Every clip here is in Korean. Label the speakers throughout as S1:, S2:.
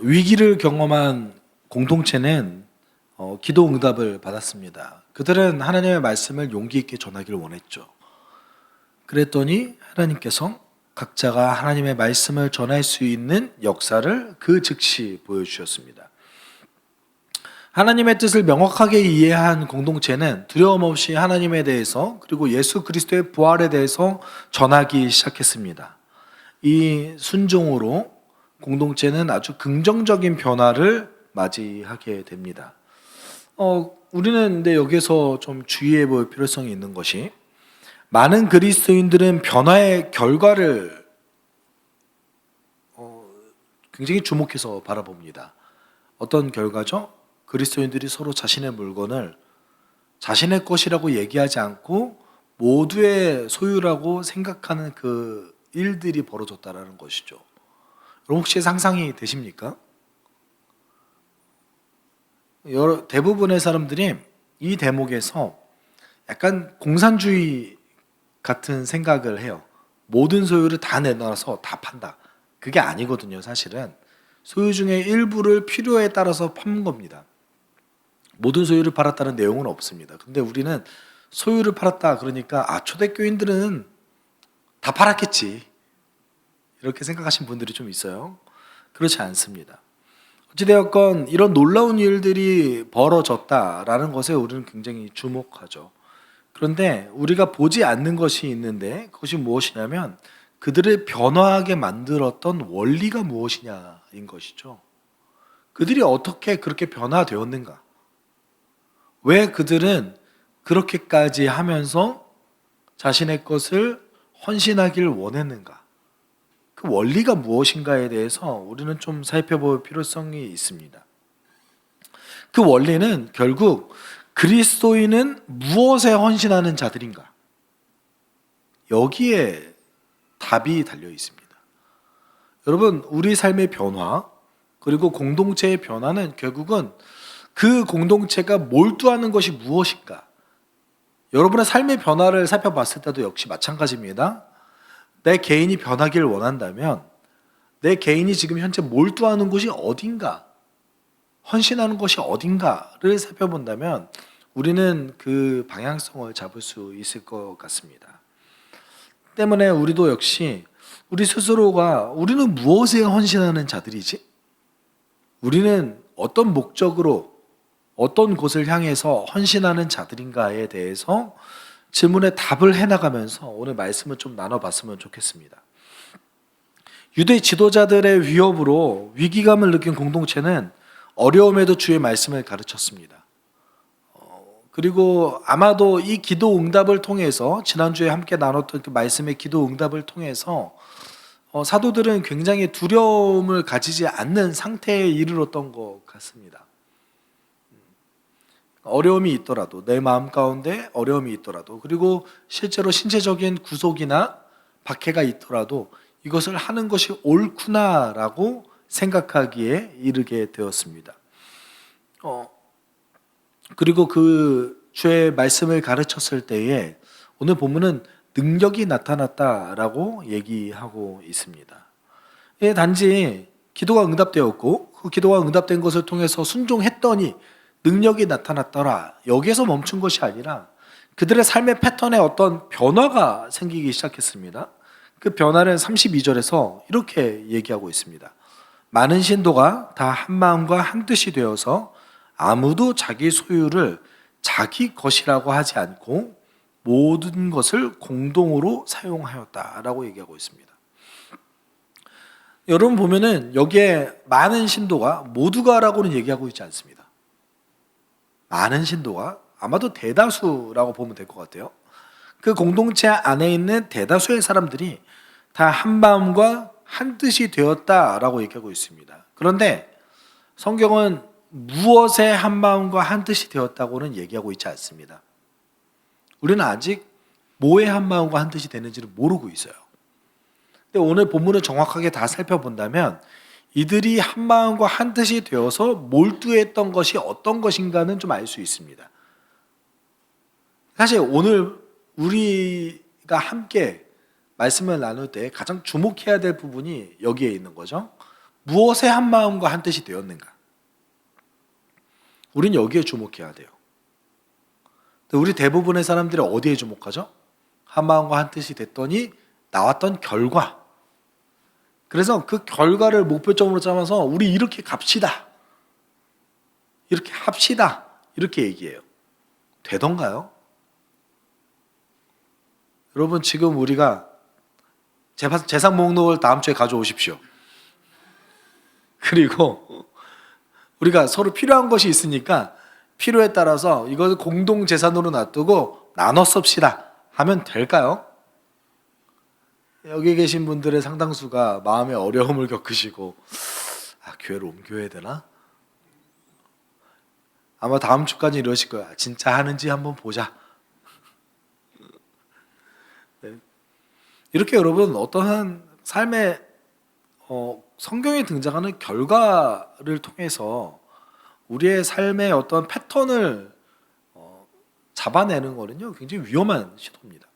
S1: 위기를 경험한 공동체는 기도 응답을 받았습니다. 그들은 하나님의 말씀을 용기 있게 전하기를 원했죠. 그랬더니 하나님께서 각자가 하나님의 말씀을 전할 수 있는 역사를 그 즉시 보여주셨습니다. 하나님의 뜻을 명확하게 이해한 공동체는 두려움 없이 하나님에 대해서 그리고 예수 그리스도의 부활에 대해서 전하기 시작했습니다. 이 순종으로 공동체는 아주 긍정적인 변화를 맞이하게 됩니다. 우리는 근데 여기서 좀 주의해 볼 필요성이 있는 것이 많은 그리스도인들은 변화의 결과를 굉장히 주목해서 바라봅니다. 어떤 결과죠? 그리스도인들이 서로 자신의 물건을 자신의 것이라고 얘기하지 않고 모두의 소유라고 생각하는 그 일들이 벌어졌다는 것이죠. 여러분 혹시 상상이 되십니까? 대부분의 사람들이 이 대목에서 약간 공산주의 같은 생각을 해요. 모든 소유를 다 내놔서 다 판다. 그게 아니거든요, 사실은. 소유 중에 일부를 필요에 따라서 파는 겁니다. 모든 소유를 팔았다는 내용은 없습니다. 근데 우리는 소유를 팔았다 그러니까 초대교인들은 다 팔았겠지. 이렇게 생각하신 분들이 좀 있어요. 그렇지 않습니다. 어찌되었건 이런 놀라운 일들이 벌어졌다라는 것에 우리는 굉장히 주목하죠. 그런데 우리가 보지 않는 것이 있는데 그것이 무엇이냐면 그들을 변화하게 만들었던 원리가 무엇이냐인 것이죠. 그들이 어떻게 그렇게 변화되었는가? 왜 그들은 그렇게까지 하면서 자신의 것을 헌신하기를 원했는가? 그 원리가 무엇인가에 대해서 우리는 좀 살펴볼 필요성이 있습니다. 그 원리는 결국 그리스도인은 무엇에 헌신하는 자들인가? 여기에 답이 달려 있습니다. 여러분, 우리 삶의 변화, 그리고 공동체의 변화는 결국은 그 공동체가 몰두하는 것이 무엇인가? 여러분의 삶의 변화를 살펴봤을 때도 역시 마찬가지입니다. 내 개인이 변하기를 원한다면 내 개인이 지금 현재 몰두하는 곳이 어딘가, 헌신하는 것이 어딘가를 살펴본다면 우리는 그 방향성을 잡을 수 있을 것 같습니다. 때문에 우리도 역시 우리 스스로가 우리는 무엇에 헌신하는 자들이지? 우리는 어떤 목적으로 어떤 곳을 향해서 헌신하는 자들인가에 대해서 질문에 답을 해나가면서 오늘 말씀을 좀 나눠봤으면 좋겠습니다. 유대 지도자들의 위협으로 위기감을 느낀 공동체는 어려움에도 주의 말씀을 가르쳤습니다. 그리고 아마도 이 기도 응답을 통해서 지난주에 함께 나눴던 그 말씀의 기도 응답을 통해서 사도들은 굉장히 두려움을 가지지 않는 상태에 이르렀던 것 같습니다. 어려움이 있더라도 내 마음 가운데 어려움이 있더라도 그리고 실제로 신체적인 구속이나 박해가 있더라도 이것을 하는 것이 옳구나라고 생각하기에 이르게 되었습니다. 그리고 그 주의 말씀을 가르쳤을 때에 오늘 본문은 능력이 나타났다라고 얘기하고 있습니다. 단지 기도가 응답되었고 그 기도가 응답된 것을 통해서 순종했더니 능력이 나타났더라. 여기에서 멈춘 것이 아니라 그들의 삶의 패턴에 어떤 변화가 생기기 시작했습니다. 그 변화는 32절에서 이렇게 얘기하고 있습니다. 많은 신도가 다 한마음과 한뜻이 되어서 아무도 자기 소유를 자기 것이라고 하지 않고 모든 것을 공동으로 사용하였다라고 얘기하고 있습니다. 여러분 보면은 여기에 많은 신도가 모두가라고는 얘기하고 있지 않습니다. 많은 신도가 아마도 대다수라고 보면 될 것 같아요. 그 공동체 안에 있는 대다수의 사람들이 다 한마음과 한뜻이 되었다라고 얘기하고 있습니다. 그런데 성경은 무엇에 한마음과 한뜻이 되었다고는 얘기하고 있지 않습니다. 우리는 아직 뭐에 한마음과 한뜻이 되는지를 모르고 있어요. 근데 오늘 본문을 정확하게 다 살펴본다면 이들이 한마음과 한뜻이 되어서 몰두했던 것이 어떤 것인가는 좀 알 수 있습니다. 사실 오늘 우리가 함께 말씀을 나눌 때 가장 주목해야 될 부분이 여기에 있는 거죠. 무엇에 한 마음과 한 뜻이 되었는가? 우린 여기에 주목해야 돼요. 우리 대부분의 사람들이 어디에 주목하죠? 한 마음과 한 뜻이 됐더니 나왔던 결과. 그래서 그 결과를 목표점으로 삼아서 우리 이렇게 갑시다. 이렇게 합시다. 이렇게 얘기해요. 되던가요? 여러분 지금 우리가 재산 목록을 다음 주에 가져오십시오. 그리고 우리가 서로 필요한 것이 있으니까 필요에 따라서 이걸 공동 재산으로 놔두고 나눠 씁시다 하면 될까요? 여기 계신 분들의 상당수가 마음의 어려움을 겪으시고 교회를 옮겨야 되나? 아마 다음 주까지 이러실 거야. 진짜 하는지 한번 보자. 네. 이렇게 여러분 어떠한 삶의 성경에 등장하는 결과를 통해서 우리의 삶의 어떤 패턴을 잡아내는 거는요 굉장히 위험한 시도입니다.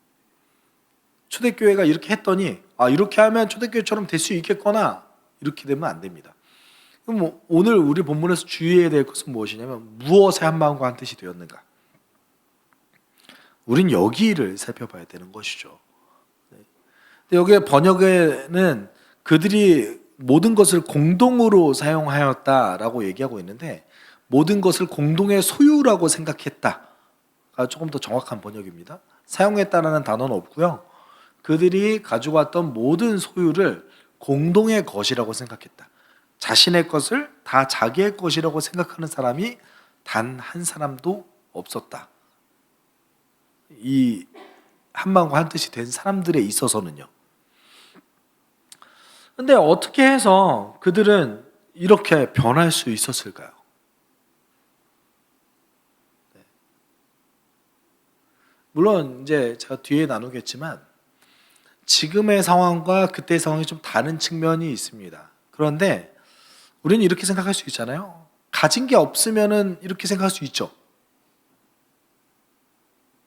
S1: 초대교회가 이렇게 했더니 이렇게 하면 초대교회처럼 될 수 있겠거나 이렇게 되면 안 됩니다. 그럼 오늘 우리 본문에서 주의해야 될 것은 무엇이냐면 무엇에 한 마음과 한 뜻이 되었는가? 우린 여기를 살펴봐야 되는 것이죠. 여기에 번역에는 그들이 모든 것을 공동으로 사용하였다라고 얘기하고 있는데 모든 것을 공동의 소유라고 생각했다가 조금 더 정확한 번역입니다. 사용했다라는 단어는 없고요. 그들이 가지고 왔던 모든 소유를 공동의 것이라고 생각했다. 자신의 것을 다 자기의 것이라고 생각하는 사람이 단 한 사람도 없었다. 이 한마음과 한 뜻이 된 사람들에 있어서는요. 근데 어떻게 해서 그들은 이렇게 변할 수 있었을까요? 물론 이제 제가 뒤에 나누겠지만 지금의 상황과 그때의 상황이 좀 다른 측면이 있습니다. 그런데 우리는 이렇게 생각할 수 있잖아요. 가진 게 없으면은 이렇게 생각할 수 있죠.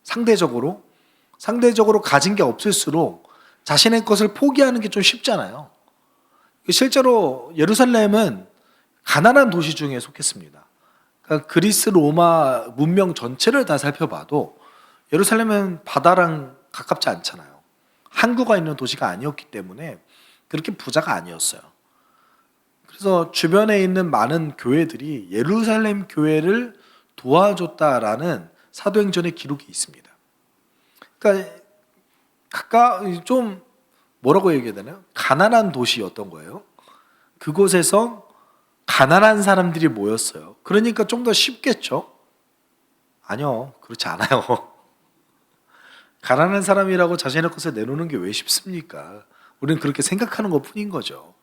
S1: 상대적으로 가진 게 없을수록 자신의 것을 포기하는 게 좀 쉽잖아요. 실제로 예루살렘은 가난한 도시 중에 속했습니다. 그러니까 그리스 로마 문명 전체를 다 살펴봐도 예루살렘은 바다랑 가깝지 않잖아요. 항구가 있는 도시가 아니었기 때문에 그렇게 부자가 아니었어요. 그래서 주변에 있는 많은 교회들이 예루살렘 교회를 도와줬다라는 사도행전의 기록이 있습니다. 그러니까 좀 뭐라고 얘기해야 되나요? 가난한 도시였던 거예요. 그곳에서 가난한 사람들이 모였어요. 그러니까 좀 더 쉽겠죠? 아니요, 그렇지 않아요. 가난한 사람이라고 자신의 것을 내놓는 게 왜 쉽습니까? 우리는 그렇게 생각하는 것 뿐인 거죠.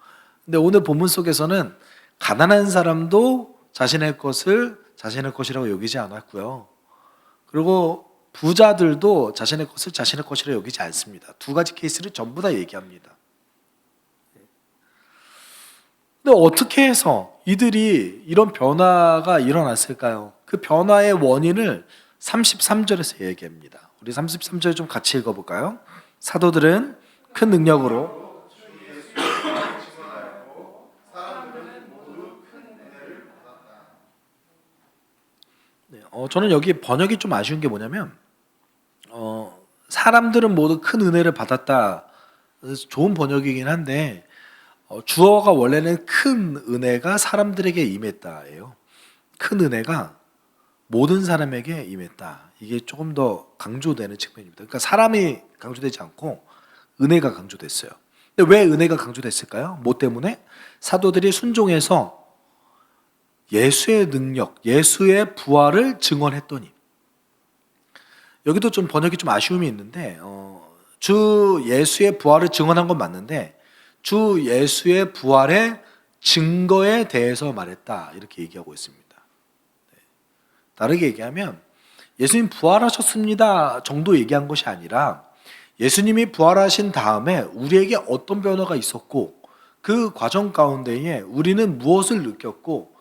S1: 근데 오늘 본문 속에서는 가난한 사람도 자신의 것을 자신의 것이라고 여기지 않았고요. 그리고 부자들도 자신의 것을 자신의 것이라고 여기지 않습니다. 두 가지 케이스를 전부 다 얘기합니다. 근데 어떻게 해서 이들이 이런 변화가 일어났을까요? 그 변화의 원인을 33절에서 얘기합니다. 우리 33절 좀 같이 읽어볼까요? 사도들은 큰 능력으로 저는 여기 번역이 좀 아쉬운 게 뭐냐면 사람들은 모두 큰 은혜를 받았다. 좋은 번역이긴 한데 주어가 원래는 큰 은혜가 사람들에게 임했다예요. 큰 은혜가 모든 사람에게 임했다. 이게 조금 더 강조되는 측면입니다. 그러니까 사람이 강조되지 않고 은혜가 강조됐어요. 근데 왜 은혜가 강조됐을까요? 뭐 때문에? 사도들이 순종해서 예수의 능력, 예수의 부활을 증언했더니. 여기도 좀 번역이 좀 아쉬움이 있는데 주 예수의 부활을 증언한 건 맞는데 주 예수의 부활의 증거에 대해서 말했다. 이렇게 얘기하고 있습니다. 다르게 얘기하면 예수님 부활하셨습니다 정도 얘기한 것이 아니라 예수님이 부활하신 다음에 우리에게 어떤 변화가 있었고 그 과정 가운데에 우리는 무엇을 느꼈고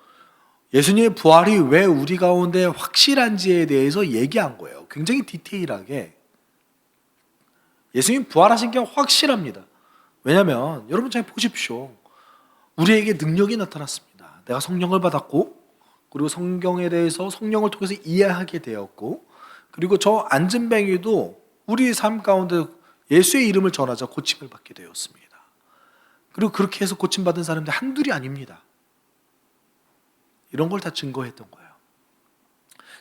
S1: 예수님의 부활이 왜 우리 가운데 확실한지에 대해서 얘기한 거예요. 굉장히 디테일하게. 예수님 부활하신 게 확실합니다. 왜냐하면 여러분 잘 보십시오. 우리에게 능력이 나타났습니다. 내가 성령을 받았고, 그리고 성경에 대해서 성령을 통해서 이해하게 되었고, 그리고 저 안진뱅이도 우리 삶 가운데 예수의 이름을 전하자 고침을 받게 되었습니다. 그리고 그렇게 해서 고침받은 사람들이 한둘이 아닙니다. 이런 걸 다 증거했던 거예요.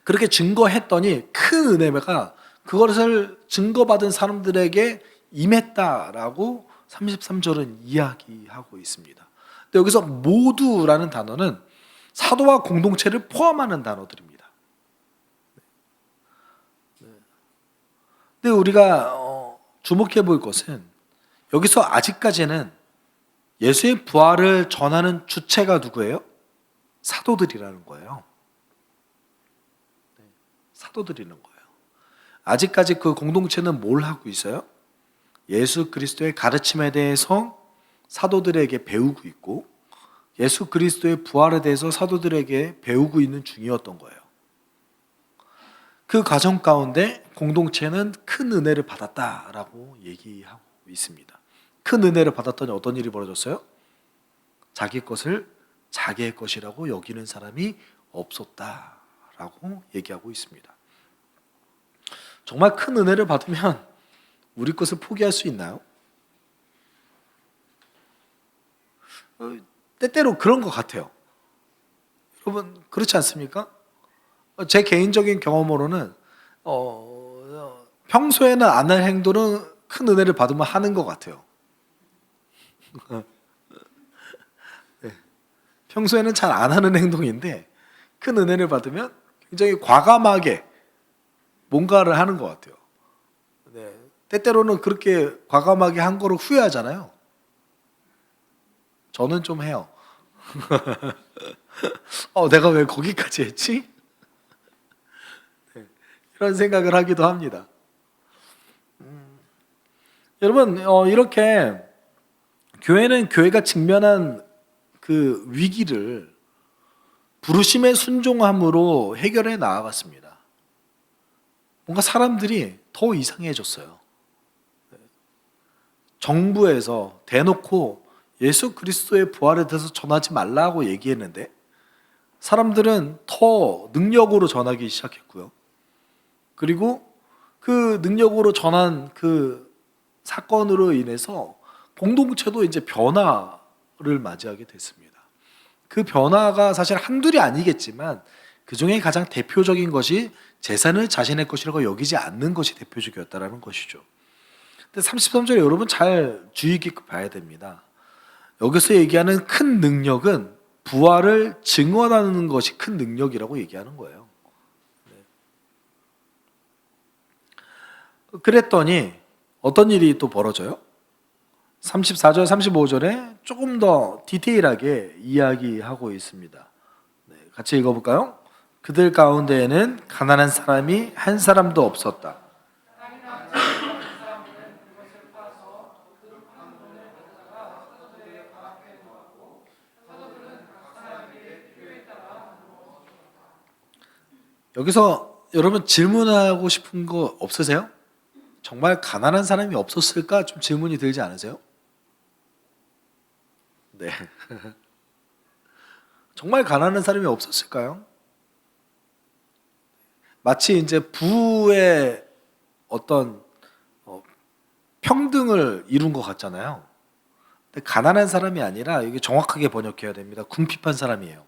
S1: 그렇게 증거했더니 큰 은혜가 그것을 증거받은 사람들에게 임했다라고 33절은 이야기하고 있습니다. 근데 여기서 모두라는 단어는 사도와 공동체를 포함하는 단어들입니다. 근데 우리가 주목해 볼 것은 여기서 아직까지는 예수의 부활을 전하는 주체가 누구예요? 사도들이라는 거예요. 사도들이라는 거예요. 아직까지 그 공동체는 뭘 하고 있어요? 예수 그리스도의 가르침에 대해서 사도들에게 배우고 있고, 예수 그리스도의 부활에 대해서 사도들에게 배우고 있는 중이었던 거예요. 그 과정 가운데 공동체는 큰 은혜를 받았다라고 얘기하고 있습니다. 큰 은혜를 받았더니 어떤 일이 벌어졌어요? 자기 것을 자기의 것이라고 여기는 사람이 없었다라고 얘기하고 있습니다. 정말 큰 은혜를 받으면 우리 것을 포기할 수 있나요? 때때로 그런 것 같아요. 여러분 그렇지 않습니까? 제 개인적인 경험으로는 평소에는 안 할 행동은 큰 은혜를 받으면 하는 것 같아요. 네. 평소에는 잘 안 하는 행동인데 큰 은혜를 받으면 굉장히 과감하게 뭔가를 하는 것 같아요. 네. 때때로는 그렇게 과감하게 한 거를 후회하잖아요. 저는 좀 해요. 내가 왜 거기까지 했지? 네. 이런 생각을 하기도 합니다. 여러분 이렇게 교회가 직면한 그 위기를 부르심의 순종함으로 해결해 나아갔습니다. 뭔가 사람들이 더 이상해졌어요. 정부에서 대놓고 예수 그리스도의 부활에 대해서 전하지 말라고 얘기했는데 사람들은 더 능력으로 전하기 시작했고요. 그리고 그 능력으로 전한 그 사건으로 인해서 공동체도 이제 변화를 맞이하게 됐습니다. 그 변화가 사실 한둘이 아니겠지만 그 중에 가장 대표적인 것이 재산을 자신의 것이라고 여기지 않는 것이 대표적이었다는 것이죠. 근데 33절에 여러분 잘 주의 깊게 봐야 됩니다. 여기서 얘기하는 큰 능력은 부활을 증언하는 것이 큰 능력이라고 얘기하는 거예요. 그랬더니 어떤 일이 또 벌어져요? 34절, 35절에 조금 더 디테일하게 이야기하고 있습니다. 같이 읽어볼까요? 그들 가운데에는 가난한 사람이 한 사람도 없었다. 여기서 여러분 질문하고 싶은 거 없으세요? 정말 가난한 사람이 없었을까? 좀 질문이 들지 않으세요? 네. 정말 가난한 사람이 없었을까요? 마치 이제 부의 어떤 평등을 이룬 것 같잖아요. 근데 가난한 사람이 아니라 이게 정확하게 번역해야 됩니다. 궁핍한 사람이에요.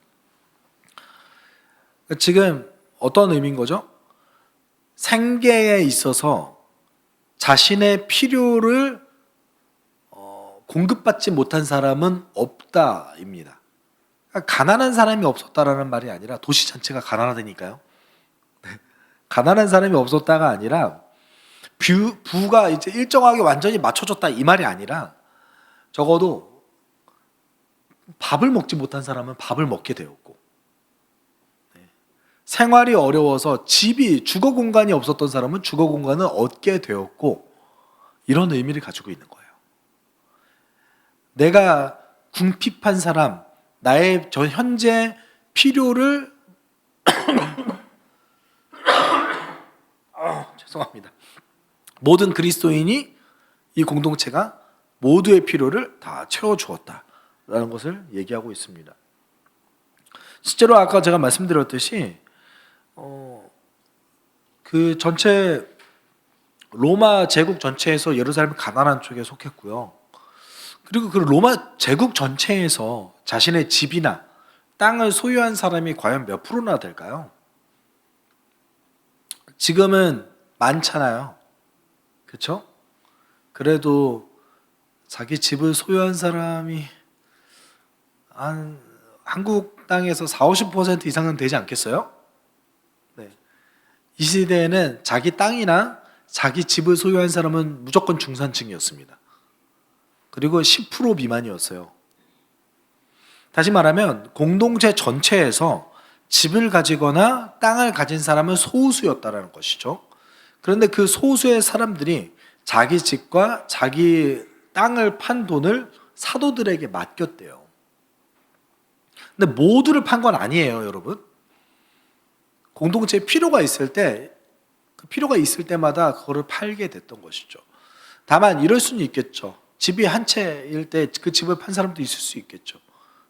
S1: 지금 어떤 의미인 거죠? 생계에 있어서 자신의 필요를 공급받지 못한 사람은 없다입니다. 그러니까 가난한 사람이 없었다라는 말이 아니라 도시 전체가 가난하다니까요. 가난한 사람이 없었다가 아니라 부가 이제 일정하게 완전히 맞춰졌다 이 말이 아니라 적어도 밥을 먹지 못한 사람은 밥을 먹게 되었고, 생활이 어려워서 주거 공간이 없었던 사람은 주거 공간을 얻게 되었고, 이런 의미를 가지고 있는 거예요. 내가 궁핍한 사람, 나의 현재 필요를 죄송합니다. 모든 그리스도인이 이 공동체가 모두의 필요를 다 채워주었다 라는 것을 얘기하고 있습니다. 실제로 아까 제가 말씀드렸듯이 그 전체 로마 제국 전체에서 예루살렘은 가난한 쪽에 속했고요. 그리고 그 로마 제국 전체에서 자신의 집이나 땅을 소유한 사람이 과연 몇 프로나 될까요? 지금은 많잖아요. 그렇죠? 그래도 자기 집을 소유한 사람이 한국 땅에서 40-50% 이상은 되지 않겠어요? 네. 이 시대에는 자기 땅이나 자기 집을 소유한 사람은 무조건 중산층이었습니다. 그리고 10% 미만이었어요. 다시 말하면 공동체 전체에서 집을 가지거나 땅을 가진 사람은 소수였다는 것이죠. 그런데 그 소수의 사람들이 자기 집과 자기 땅을 판 돈을 사도들에게 맡겼대요. 근데 모두를 판 건 아니에요, 여러분. 공동체에 필요가 있을 때, 그 필요가 있을 때마다 그거를 팔게 됐던 것이죠. 다만 이럴 수는 있겠죠. 집이 한 채일 때 그 집을 판 사람도 있을 수 있겠죠.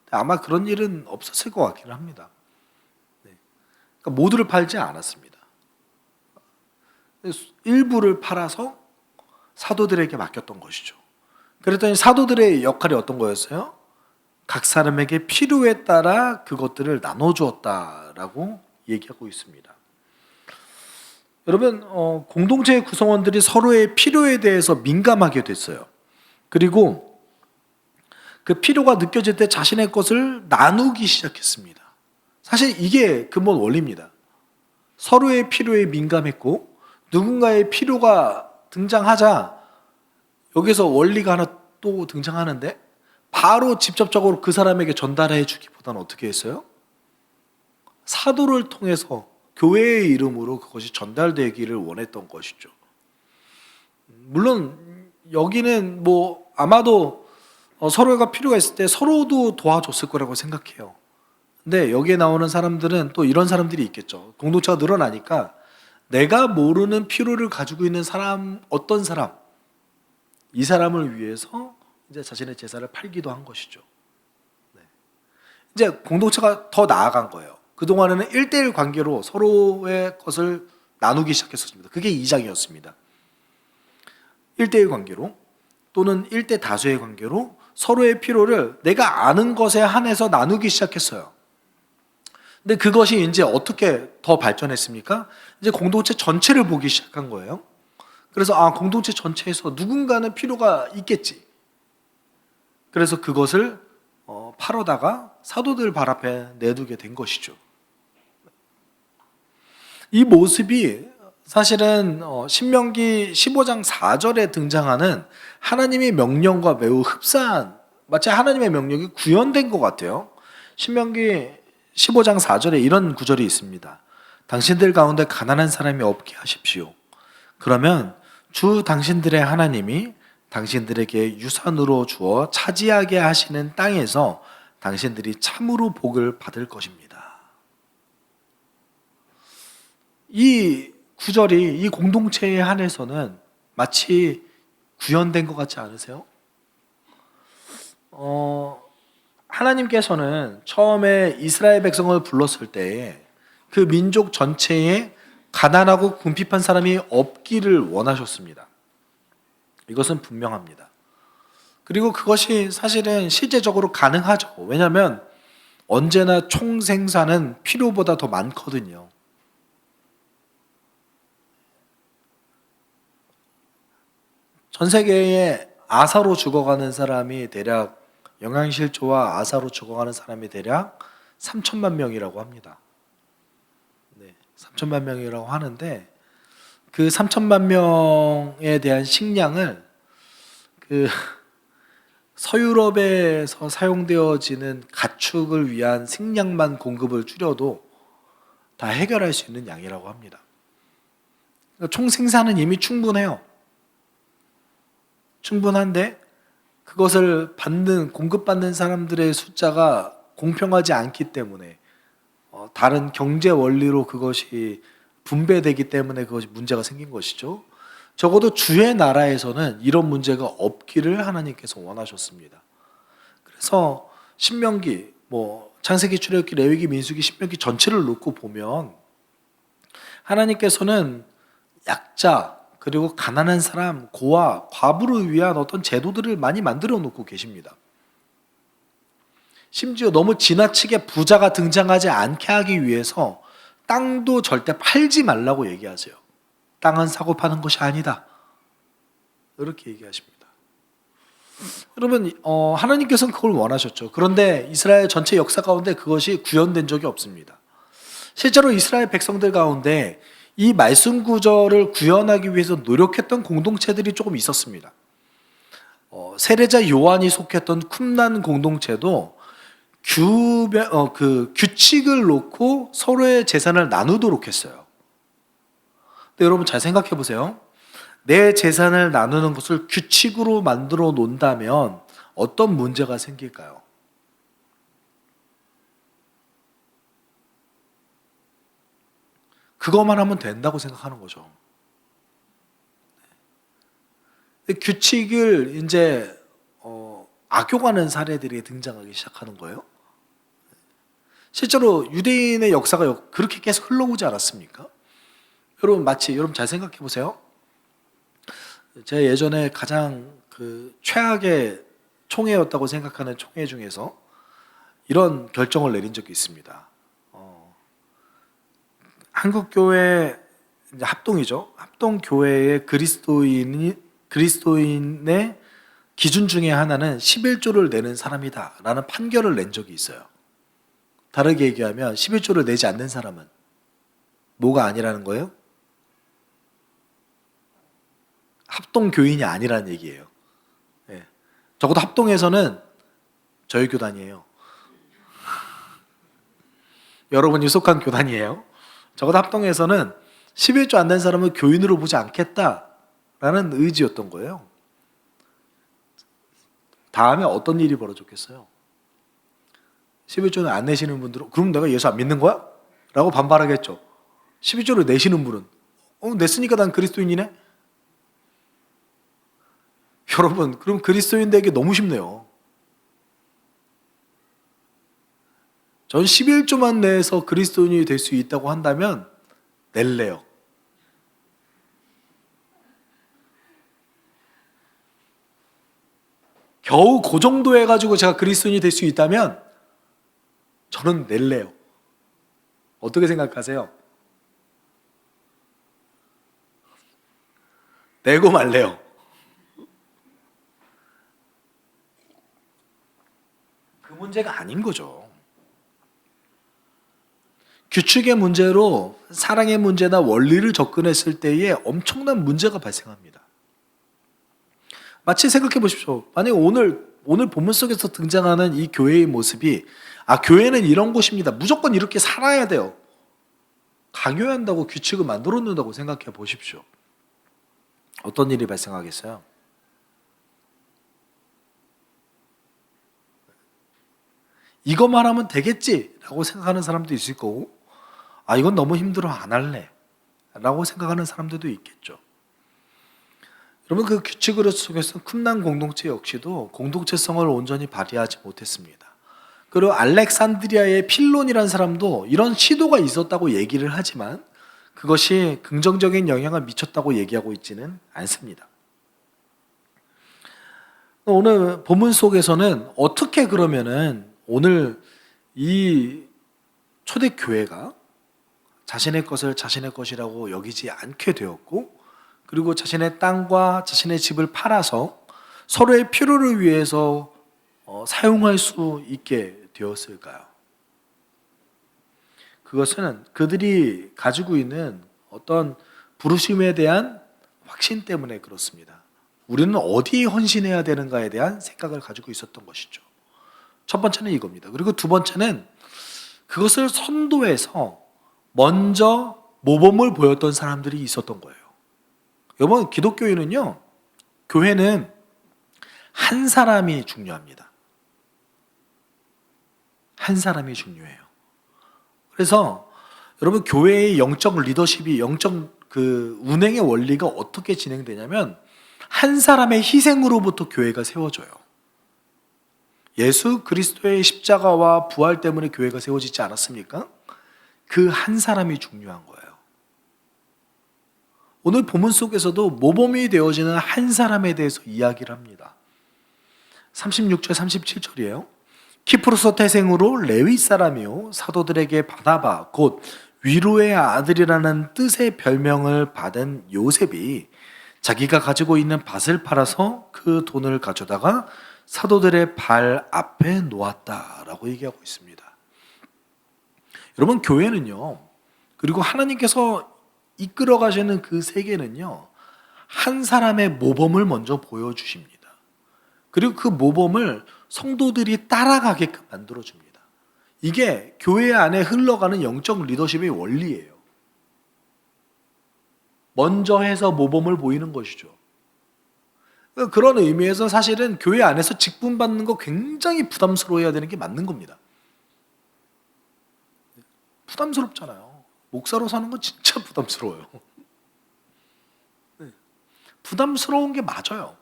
S1: 아마 그런 일은 없었을 것 같기는 합니다. 네. 그러니까 모두를 팔지 않았습니다. 일부를 팔아서 사도들에게 맡겼던 것이죠. 그랬더니 사도들의 역할이 어떤 거였어요? 각 사람에게 필요에 따라 그것들을 나눠주었다라고 얘기하고 있습니다. 여러분, 공동체의 구성원들이 서로의 필요에 대해서 민감하게 됐어요. 그리고 그 필요가 느껴질 때 자신의 것을 나누기 시작했습니다. 사실 이게 근본 원리입니다. 서로의 필요에 민감했고 누군가의 필요가 등장하자 여기서 원리가 하나 또 등장하는데 바로 직접적으로 그 사람에게 전달해 주기보다는 어떻게 했어요? 사도를 통해서 교회의 이름으로 그것이 전달되기를 원했던 것이죠. 물론 여기는 아마도 서로가 필요가 있을 때 서로도 도와줬을 거라고 생각해요. 근데 여기에 나오는 사람들은 또 이런 사람들이 있겠죠. 공동체가 늘어나니까 내가 모르는 필요를 가지고 있는 사람, 어떤 사람, 이 사람을 위해서 이제 자신의 재산을 팔기도 한 것이죠. 네. 이제 공동체가 더 나아간 거예요. 그동안에는 1대1 관계로 서로의 것을 나누기 시작했었습니다. 그게 2장이었습니다. 1대1 관계로 또는 1대 다수의 관계로 서로의 필요를 내가 아는 것에 한해서 나누기 시작했어요. 근데 그것이 이제 어떻게 더 발전했습니까? 이제 공동체 전체를 보기 시작한 거예요. 그래서 공동체 전체에서 누군가는 필요가 있겠지. 그래서 그것을 팔아다가 사도들 발 앞에 내두게 된 것이죠. 이 모습이 사실은 신명기 15장 4절에 등장하는 하나님의 명령과 매우 흡사한, 마치 하나님의 명령이 구현된 것 같아요. 신명기 15장 4절에 이런 구절이 있습니다. 당신들 가운데 가난한 사람이 없게 하십시오. 그러면 주 당신들의 하나님이 당신들에게 유산으로 주어 차지하게 하시는 땅에서 당신들이 참으로 복을 받을 것입니다. 이 구절이 이 공동체에 한해서는 마치 구현된 것 같지 않으세요? 하나님께서는 처음에 이스라엘 백성을 불렀을 때 그 민족 전체에 가난하고 궁핍한 사람이 없기를 원하셨습니다. 이것은 분명합니다. 그리고 그것이 사실은 실제적으로 가능하죠. 왜냐하면 언제나 총생산은 필요보다 더 많거든요. 전 세계에 아사로 죽어가는 사람이 대략 영양실조와 아사로 죽어가는 사람이 대략 3천만 명이라고 합니다. 네, 3천만 명이라고 하는데 그 3천만 명에 대한 식량을 그 서유럽에서 사용되어지는 가축을 위한 식량만 공급을 줄여도 다 해결할 수 있는 양이라고 합니다. 그러니까 총 생산은 이미 충분해요. 충분한데 그것을 공급받는 사람들의 숫자가 공평하지 않기 때문에 다른 경제 원리로 그것이 분배되기 때문에 그것이 문제가 생긴 것이죠. 적어도 주의 나라에서는 이런 문제가 없기를 하나님께서 원하셨습니다. 그래서 신명기, 창세기, 출애굽기, 레위기, 민수기, 신명기 전체를 놓고 보면 하나님께서는 약자, 그리고 가난한 사람, 고아, 과부를 위한 어떤 제도들을 많이 만들어 놓고 계십니다. 심지어 너무 지나치게 부자가 등장하지 않게 하기 위해서 땅도 절대 팔지 말라고 얘기하세요. 땅은 사고 파는 것이 아니다, 이렇게 얘기하십니다. 여러분, 하나님께서는 그걸 원하셨죠. 그런데 이스라엘 전체 역사 가운데 그것이 구현된 적이 없습니다. 실제로 이스라엘 백성들 가운데 이 말씀 구절을 구현하기 위해서 노력했던 공동체들이 조금 있었습니다. 세례자 요한이 속했던 쿰란 공동체도 규칙을 놓고 서로의 재산을 나누도록 했어요. 근데 여러분 잘 생각해 보세요. 내 재산을 나누는 것을 규칙으로 만들어 놓는다면 어떤 문제가 생길까요? 그것만 하면 된다고 생각하는 거죠. 규칙을 이제 악용하는 사례들이 등장하기 시작하는 거예요. 실제로 유대인의 역사가 그렇게 계속 흘러오지 않았습니까? 여러분 잘 생각해 보세요. 제가 예전에 가장 최악의 총회였다고 생각하는 총회 중에서 이런 결정을 내린 적이 있습니다. 한국교회 합동이죠. 합동교회의 그리스도인의 기준 중에 하나는 11조를 내는 사람이다 라는 판결을 낸 적이 있어요. 다르게 얘기하면 11조를 내지 않는 사람은 뭐가 아니라는 거예요? 합동교인이 아니라는 얘기예요. 네. 적어도 합동에서는 저희 교단이에요. 여러분이 속한 교단이에요. 적어도 합동에서는 11조 안 된 사람을 교인으로 보지 않겠다라는 의지였던 거예요. 다음에 어떤 일이 벌어졌겠어요? 11조는 안 내시는 분들은 그럼 내가 예수 안 믿는 거야? 라고 반발하겠죠. 11조를 내시는 분은 냈으니까 난 그리스도인이네? 여러분, 그럼 그리스도인 되기 너무 쉽네요. 전 11조만 내서 그리스도인이 될 수 있다고 한다면 낼래요. 겨우 그 정도 해가지고 제가 그리스도인이 될 수 있다면 저는 낼래요. 어떻게 생각하세요? 내고 말래요. 그 문제가 아닌 거죠. 규칙의 문제로 사랑의 문제나 원리를 접근했을 때에 엄청난 문제가 발생합니다. 마치 생각해 보십시오. 만약 오늘 본문 속에서 등장하는 이 교회의 모습이 교회는 이런 곳입니다. 무조건 이렇게 살아야 돼요. 강요한다고 규칙을 만들어 놓는다고 생각해 보십시오. 어떤 일이 발생하겠어요? 이것만 하면 되겠지라고 생각하는 사람도 있을 거고, 이건 너무 힘들어 안 할래 라고 생각하는 사람들도 있겠죠. 여러분, 그 규칙으로 속에서 쿰란 공동체 역시도 공동체성을 온전히 발휘하지 못했습니다. 그리고 알렉산드리아의 필론이라는 사람도 이런 시도가 있었다고 얘기를 하지만 그것이 긍정적인 영향을 미쳤다고 얘기하고 있지는 않습니다. 오늘 본문 속에서는 어떻게 그러면은 오늘 이 초대교회가 자신의 것을 자신의 것이라고 여기지 않게 되었고, 그리고 자신의 땅과 자신의 집을 팔아서 서로의 필요를 위해서 사용할 수 있게 되었을까요? 그것은 그들이 가지고 있는 어떤 부르심에 대한 확신 때문에 그렇습니다. 우리는 어디에 헌신해야 되는가에 대한 생각을 가지고 있었던 것이죠. 첫 번째는 이겁니다. 그리고 두 번째는 그것을 선도해서 먼저 모범을 보였던 사람들이 있었던 거예요. 여러분, 기독교인은요, 교회는 한 사람이 중요합니다. 한 사람이 중요해요. 그래서 여러분, 교회의 영적 리더십이, 영적 운행의 원리가 어떻게 진행되냐면 한 사람의 희생으로부터 교회가 세워져요. 예수 그리스도의 십자가와 부활 때문에 교회가 세워지지 않았습니까? 그 한 사람이 중요한 거예요. 오늘 본문 속에서도 모범이 되어지는 한 사람에 대해서 이야기를 합니다. 36절 37절이에요. 키프로스 태생으로 레위 사람이요 사도들에게 바나바 곧 위로의 아들이라는 뜻의 별명을 받은 요셉이 자기가 가지고 있는 밭을 팔아서 그 돈을 가져다가 사도들의 발 앞에 놓았다라고 얘기하고 있습니다. 여러분, 교회는요, 그리고 하나님께서 이끌어 가시는 그 세계는요, 한 사람의 모범을 먼저 보여주십니다. 그리고 그 모범을 성도들이 따라가게끔 만들어줍니다. 이게 교회 안에 흘러가는 영적 리더십의 원리예요. 먼저 해서 모범을 보이는 것이죠. 그런 의미에서 사실은 교회 안에서 직분 받는 거 굉장히 부담스러워해야 되는 게 맞는 겁니다. 부담스럽잖아요. 목사로 사는 건 진짜 부담스러워요. 부담스러운 게 맞아요.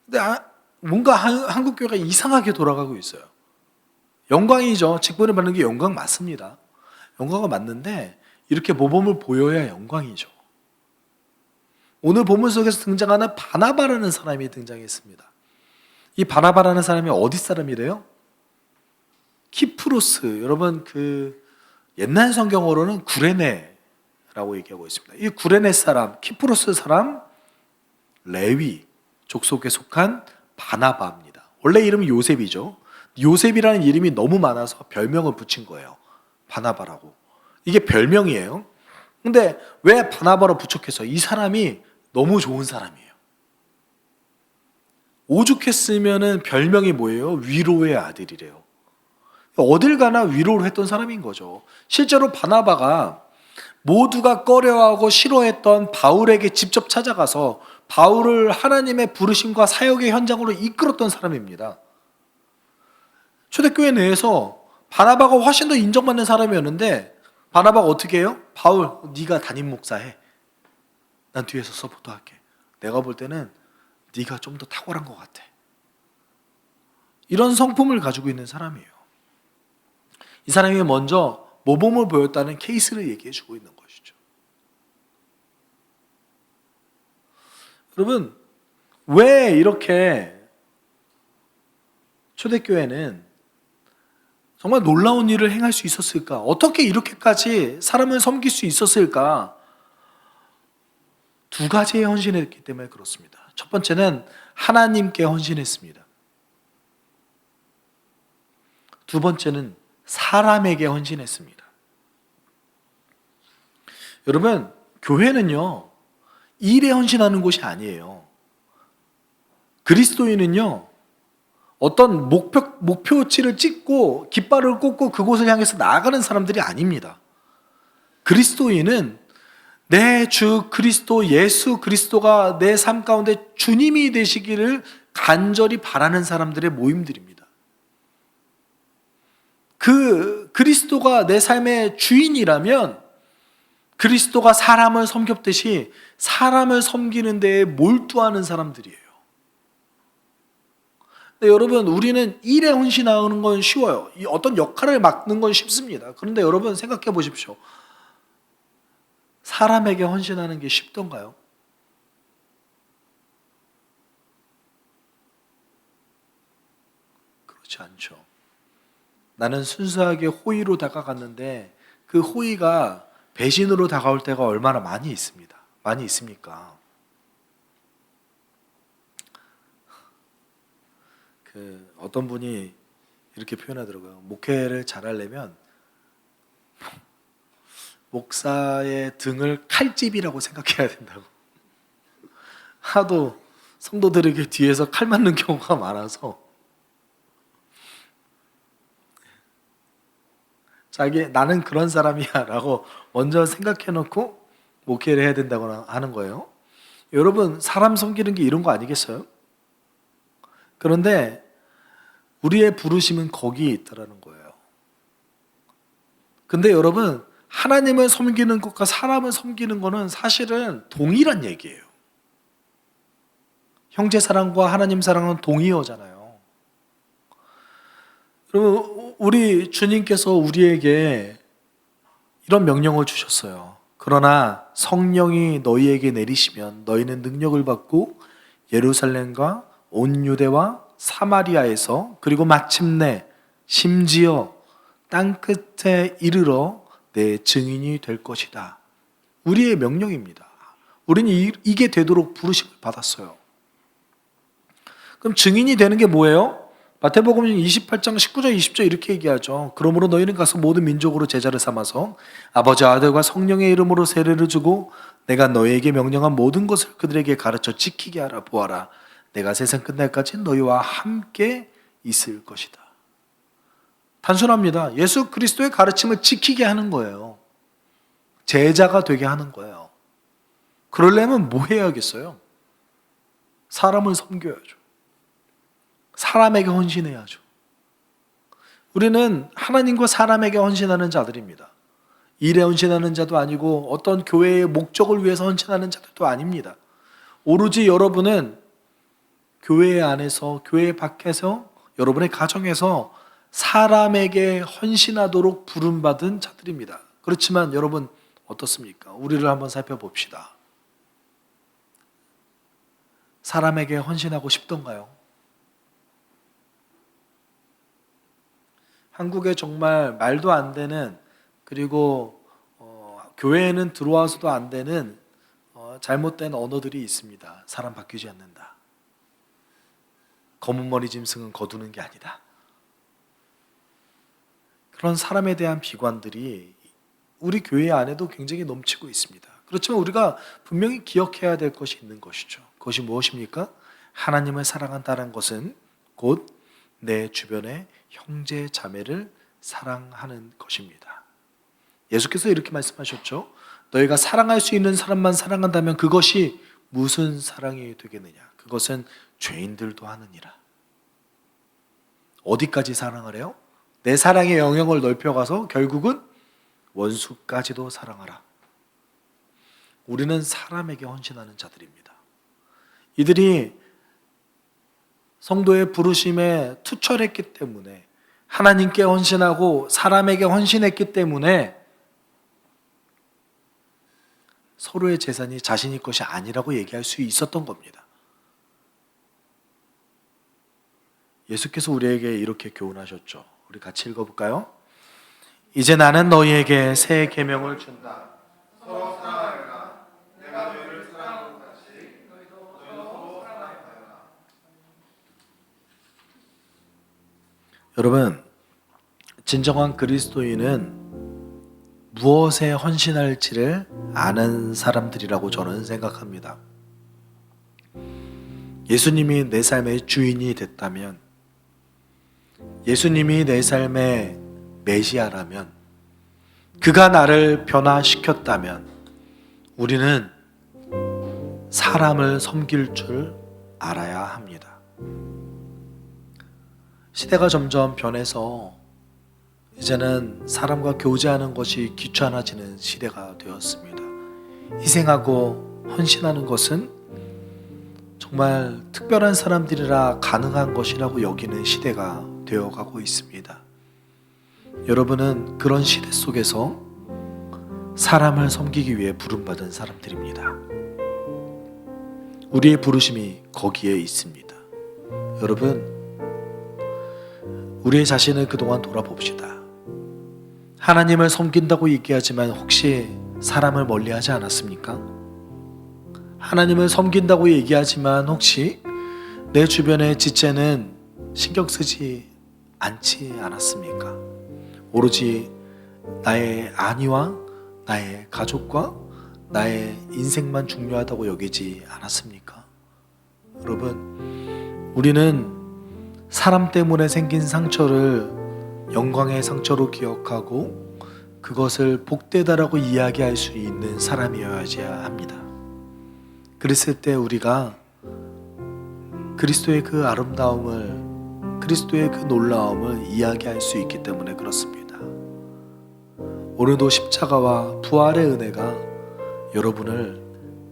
S1: 근데 뭔가 한국 교회가 이상하게 돌아가고 있어요. 영광이죠. 직분을 받는 게 영광 맞습니다. 영광은 맞는데 이렇게 모범을 보여야 영광이죠. 오늘 본문 속에서 등장하는 바나바라는 사람이 등장했습니다. 이 바나바라는 사람이 어디 사람이래요? 키프로스. 여러분, 그 옛날 성경어로는 구레네라고 얘기하고 있습니다. 이 구레네 사람, 키프로스 사람, 레위 족속에 속한 바나바입니다. 원래 이름은 요셉이죠. 요셉이라는 이름이 너무 많아서 별명을 붙인 거예요. 바나바라고. 이게 별명이에요. 근데 왜 바나바로 붙였겠어요? 이 사람이 너무 좋은 사람이에요. 오죽했으면은 별명이 뭐예요? 위로의 아들이래요. 어딜 가나 위로를 했던 사람인 거죠. 실제로 바나바가 모두가 꺼려하고 싫어했던 바울에게 직접 찾아가서 바울을 하나님의 부르심과 사역의 현장으로 이끌었던 사람입니다. 초대교회 내에서 바나바가 훨씬 더 인정받는 사람이었는데 바나바가 어떻게 해요? 바울, 네가 담임 목사해. 난 뒤에서 서포트할게. 내가 볼 때는 네가 좀 더 탁월한 것 같아. 이런 성품을 가지고 있는 사람이에요. 이 사람이 먼저 모범을 보였다는 케이스를 얘기해 주고 있는 것이죠. 여러분, 왜 이렇게 초대교회는 정말 놀라운 일을 행할 수 있었을까? 어떻게 이렇게까지 사람을 섬길 수 있었을까? 두 가지에 헌신했기 때문에 그렇습니다. 첫 번째는 하나님께 헌신했습니다. 두 번째는 사람에게 헌신했습니다. 여러분, 교회는요, 일에 헌신하는 곳이 아니에요. 그리스도인은요, 어떤 목표치를 찍고 깃발을 꽂고 그곳을 향해서 나아가는 사람들이 아닙니다. 그리스도인은 내 주 그리스도 예수 그리스도가 내 삶 가운데 주님이 되시기를 간절히 바라는 사람들의 모임들입니다. 그 그리스도가 내 삶의 주인이라면 그리스도가 사람을 섬겼듯이 사람을 섬기는 데에 몰두하는 사람들이에요. 근데 여러분, 우리는 일에 헌신하는 건 쉬워요. 어떤 역할을 맡는 건 쉽습니다. 그런데 여러분 생각해 보십시오. 사람에게 헌신하는 게 쉽던가요? 그렇지 않죠. 나는 순수하게 호의로 다가갔는데 그 호의가 배신으로 다가올 때가 얼마나 많이 있습니다. 많이 있습니까? 어떤 분이 이렇게 표현하더라고요. 목회를 잘하려면 목사의 등을 칼집이라고 생각해야 된다고. 하도 성도들에게 뒤에서 칼 맞는 경우가 많아서 나는 그런 사람이야 라고 먼저 생각해 놓고 목회를 해야 된다고 하는 거예요. 여러분, 사람 섬기는 게 이런 거 아니겠어요? 그런데 우리의 부르심은 거기에 있다라는 거예요. 근데 여러분, 하나님을 섬기는 것과 사람을 섬기는 것은 사실은 동일한 얘기예요. 형제 사랑과 하나님 사랑은 동의어잖아요. 여러분, 우리 주님께서 우리에게 이런 명령을 주셨어요. 그러나 성령이 너희에게 내리시면 너희는 능력을 받고 예루살렘과 온 유대와 사마리아에서 그리고 마침내 심지어 땅끝에 이르러 내 증인이 될 것이다. 우리의 명령입니다. 우리는 이게 되도록 부르심을 받았어요. 그럼 증인이 되는 게 뭐예요? 마태복음 28장 19절 20절 이렇게 얘기하죠. 그러므로 너희는 가서 모든 민족으로 제자를 삼아서 아버지 아들과 성령의 이름으로 세례를 주고 내가 너희에게 명령한 모든 것을 그들에게 가르쳐 지키게 하라. 보아라, 내가 세상 끝날까지 너희와 함께 있을 것이다. 단순합니다. 예수 그리스도의 가르침을 지키게 하는 거예요. 제자가 되게 하는 거예요. 그러려면 뭐 해야겠어요? 사람을 섬겨야죠. 사람에게 헌신해야죠. 우리는 하나님과 사람에게 헌신하는 자들입니다. 일에 헌신하는 자도 아니고 어떤 교회의 목적을 위해서 헌신하는 자들도 아닙니다. 오로지 여러분은 교회 안에서, 교회 밖에서, 여러분의 가정에서 사람에게 헌신하도록 부름받은 자들입니다. 그렇지만 여러분 어떻습니까? 우리를 한번 살펴봅시다. 사람에게 헌신하고 싶던가요? 한국에 정말 말도 안 되는, 그리고 교회에는 들어와서도 안 되는 잘못된 언어들이 있습니다. 사람 바뀌지 않는다. 검은 머리 짐승은 거두는 게 아니다. 그런 사람에 대한 비관들이 우리 교회 안에도 굉장히 넘치고 있습니다. 그렇지만 우리가 분명히 기억해야 될 것이 있는 것이죠. 그것이 무엇입니까? 하나님을 사랑한다는 것은 곧 내 주변의 형제 자매를 사랑하는 것입니다. 예수께서 이렇게 말씀하셨죠. 너희가 사랑할 수 있는 사람만 사랑한다면 그것이 무슨 사랑이 되겠느냐? 그것은 죄인들도 하느니라. 어디까지 사랑을 해요? 내 사랑의 영역을 넓혀가서 결국은 원수까지도 사랑하라. 우리는 사람에게 헌신하는 자들입니다. 이들이 성도의 부르심에 투철했기 때문에, 하나님께 헌신하고 사람에게 헌신했기 때문에 서로의 재산이 자신의 것이 아니라고 얘기할 수 있었던 겁니다. 예수께서 우리에게 이렇게 교훈하셨죠. 우리 같이 읽어볼까요? 이제 나는 너희에게 새 계명을 준다. 서로 사랑하여라. 내가 너희를 사랑한 것 같이 너희도 서로 사랑하여라. 여러분, 진정한 그리스도인은 무엇에 헌신할지를 아는 사람들이라고 저는 생각합니다. 예수님이 내 삶의 주인이 됐다면, 예수님이 내 삶의 메시아라면, 그가 나를 변화시켰다면 우리는 사람을 섬길 줄 알아야 합니다. 시대가 점점 변해서 이제는 사람과 교제하는 것이 귀찮아지는 시대가 되었습니다. 희생하고 헌신하는 것은 정말 특별한 사람들이라 가능한 것이라고 여기는 시대가 되어가고 있습니다. 여러분은 그런 시대 속에서 사람을 섬기기 위해 부름받은 사람들입니다. 우리의 부르심이 거기에 있습니다. 여러분, 우리의 자신을 그동안 돌아봅시다. 하나님을 섬긴다고 얘기하지만 혹시 사람을 멀리하지 않았습니까? 하나님을 섬긴다고 얘기하지만 혹시 내 주변의 지체는 신경 쓰지 않지 않았습니까? 오로지 나의 안위와 나의 가족과 나의 인생만 중요하다고 여기지 않았습니까? 여러분, 우리는 사람 때문에 생긴 상처를 영광의 상처로 기억하고 그것을 복되다라고 이야기할 수 있는 사람이어야 합니다. 그랬을 때 우리가 그리스도의 그 아름다움을, 그리스도의 그 놀라움을 이야기할 수 있기 때문에 그렇습니다. 오늘도 십자가와 부활의 은혜가 여러분을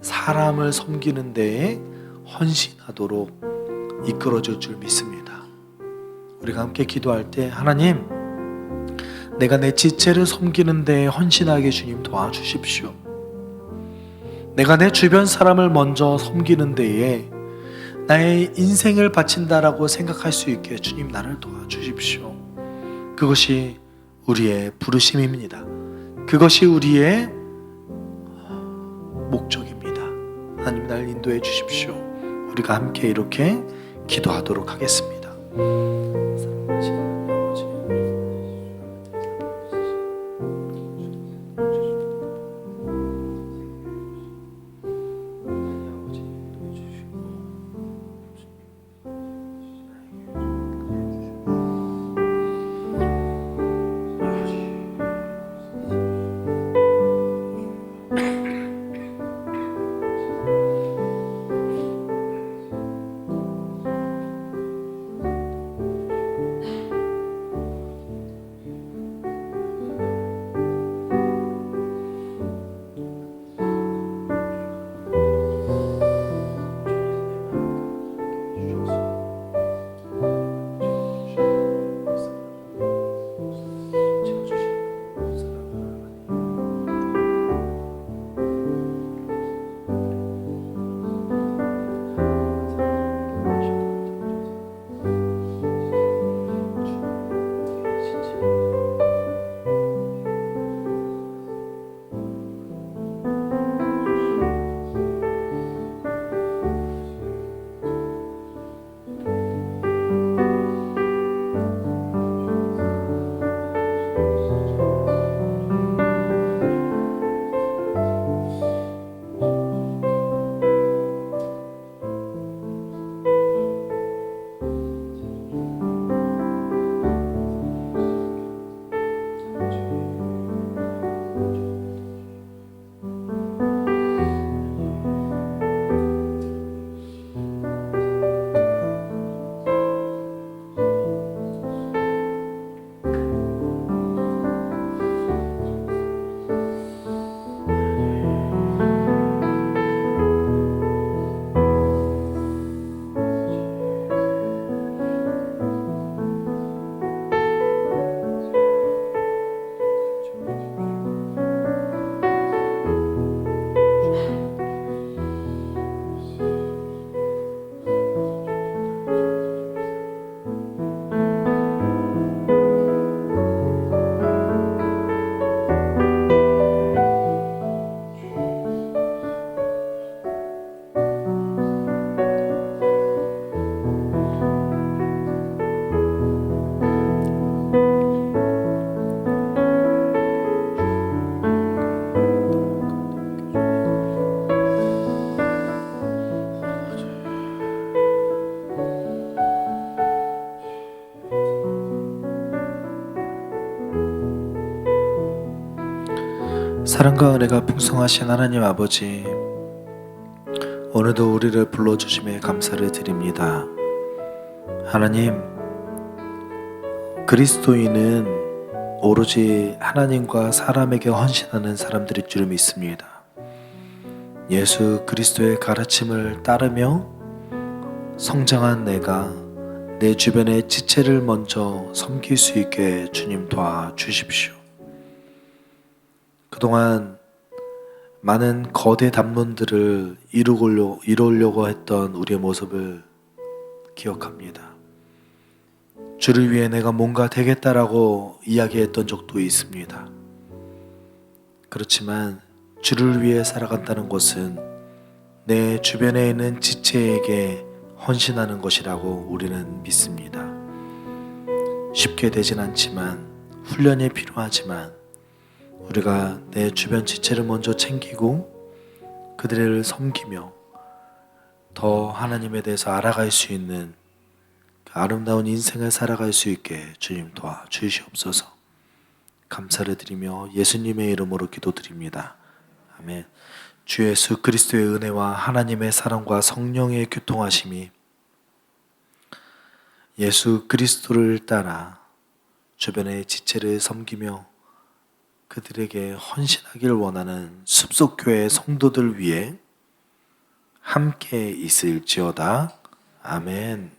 S1: 사람을 섬기는 데에 헌신하도록 이끌어줄 줄 믿습니다. 우리가 함께 기도할 때 하나님, 내가 내 지체를 섬기는 데 헌신하게 주님 도와주십시오. 내가 내 주변 사람을 먼저 섬기는 데에 나의 인생을 바친다라고 생각할 수 있게 주님 나를 도와주십시오. 그것이 우리의 부르심입니다. 그것이 우리의 목적입니다. 하나님 날 인도해 주십시오. 우리가 함께 이렇게 기도하도록 하겠습니다. 사랑과 은혜가 풍성하신 하나님 아버지, 오늘도 우리를 불러주심에 감사를 드립니다. 하나님, 그리스도인은 오로지 하나님과 사람에게 헌신하는 사람들일 줄 믿습니다. 예수 그리스도의 가르침을 따르며 성장한 내가 내 주변의 지체를 먼저 섬길 수 있게 주님 도와주십시오. 그동안 많은 거대 담론들을 이루려고 했던 우리의 모습을 기억합니다. 주를 위해 내가 뭔가 되겠다라고 이야기했던 적도 있습니다. 그렇지만 주를 위해 살아간다는 것은 내 주변에 있는 지체에게 헌신하는 것이라고 우리는 믿습니다. 쉽게 되진 않지만, 훈련이 필요하지만, 우리가 내 주변 지체를 먼저 챙기고 그들을 섬기며 더 하나님에 대해서 알아갈 수 있는 아름다운 인생을 살아갈 수 있게 주님 도와주시옵소서. 감사를 드리며 예수님의 이름으로 기도드립니다. 아멘. 주 예수 그리스도의 은혜와 하나님의 사랑과 성령의 교통하심이 예수 그리스도를 따라 주변의 지체를 섬기며 그들에게 헌신하기를 원하는 숲속교회 성도들 위해 함께 있을지어다. 아멘.